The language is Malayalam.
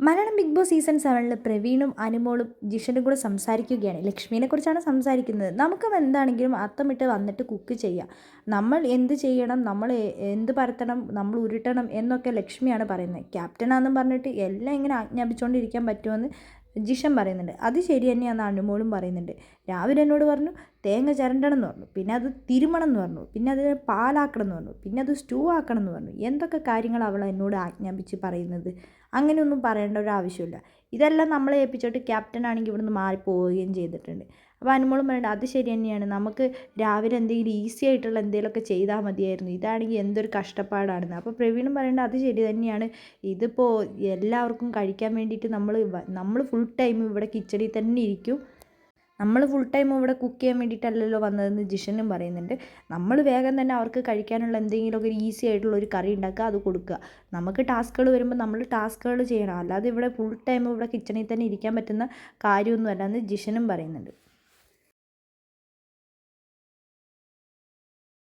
മലയാളം ബിഗ് ബോസ് സീസൺ 7 പ്രവീണും അനുമോളും ജിഷനും കൂടെ സംസാരിക്കുകയാണ്. ലക്ഷ്മീനെ കുറിച്ചാണ് സംസാരിക്കുന്നത്. നമുക്ക് എന്താണെങ്കിലും അത്തമിട്ട് വന്നിട്ട് കുക്ക് ചെയ്യാം. നമ്മൾ എന്ത് ചെയ്യണം, നമ്മൾ എന്ത് പരത്തണം, നമ്മൾ ഉരുട്ടണം എന്നൊക്കെ ലക്ഷ്മിയാണ് പറയുന്നത്. ക്യാപ്റ്റനാണെന്നും പറഞ്ഞിട്ട് എല്ലാം ഇങ്ങനെ ആജ്ഞാപിച്ചുകൊണ്ടിരിക്കാൻ പറ്റുമെന്ന് ജിഷൻ പറയുന്നുണ്ട്. അത് ശരി തന്നെയാണെന്ന് അനുമോളും പറയുന്നുണ്ട്. രാവിലെ എന്നോട് പറഞ്ഞു തേങ്ങ ചിരണ്ടണം എന്ന് പറഞ്ഞു, പിന്നെ അത് തിരുമണം എന്ന് പറഞ്ഞു, പിന്നെ അത് പാലാക്കണം എന്ന് പറഞ്ഞു, പിന്നെ അത് സ്റ്റൂ ആക്കണം എന്ന് പറഞ്ഞു. എന്തൊക്കെ കാര്യങ്ങൾ അവൾ എന്നോട് ആജ്ഞാപിച്ച് പറയുന്നത്. അങ്ങനെയൊന്നും പറയേണ്ട ഒരു ആവശ്യമില്ല. ഇതെല്ലാം നമ്മളെ ഏൽപ്പിച്ചിട്ട് ക്യാപ്റ്റൻ ആണെങ്കിൽ ഇവിടുന്ന് മാറിപ്പോവുകയും ചെയ്തിട്ടുണ്ട്. അപ്പോൾ അനുമോളും പറയുന്നത് അത് ശരി തന്നെയാണ്, നമുക്ക് രാവിലെ എന്തെങ്കിലും ഈസി ആയിട്ടുള്ള എന്തെങ്കിലുമൊക്കെ ചെയ്താൽ മതിയായിരുന്നു, ഇതാണെങ്കിൽ എന്തൊരു കഷ്ടപ്പാടാണെന്ന്. അപ്പോൾ പ്രവീണും പറയേണ്ടത് അത് ശരി തന്നെയാണ്, ഇതിപ്പോൾ എല്ലാവർക്കും കഴിക്കാൻ വേണ്ടിയിട്ട് നമ്മൾ ഫുൾ ടൈം ഇവിടെ കിച്ചണിൽ തന്നെ ഇരിക്കും, നമ്മൾ ഫുൾ ടൈം ഇവിടെ കുക്ക് ചെയ്യാൻ വേണ്ടിയിട്ടല്ലല്ലോ വന്നതെന്ന് ജിഷനും പറയുന്നുണ്ട്. നമ്മൾ വേഗം തന്നെ അവർക്ക് കഴിക്കാനുള്ള എന്തെങ്കിലുമൊക്കെ ഒരു ഈസി ആയിട്ടുള്ള ഒരു കറി ഉണ്ടാക്കുക, അത് കൊടുക്കുക. നമുക്ക് ടാസ്കുകൾ വരുമ്പോൾ നമ്മൾ ടാസ്കുകൾ ചെയ്യണം, അല്ലാതെ ഇവിടെ ഫുൾ ടൈം ഇവിടെ കിച്ചണിൽ തന്നെ ഇരിക്കാൻ പറ്റുന്ന കാര്യമൊന്നുമല്ല എന്ന് ജിഷനും പറയുന്നുണ്ട്.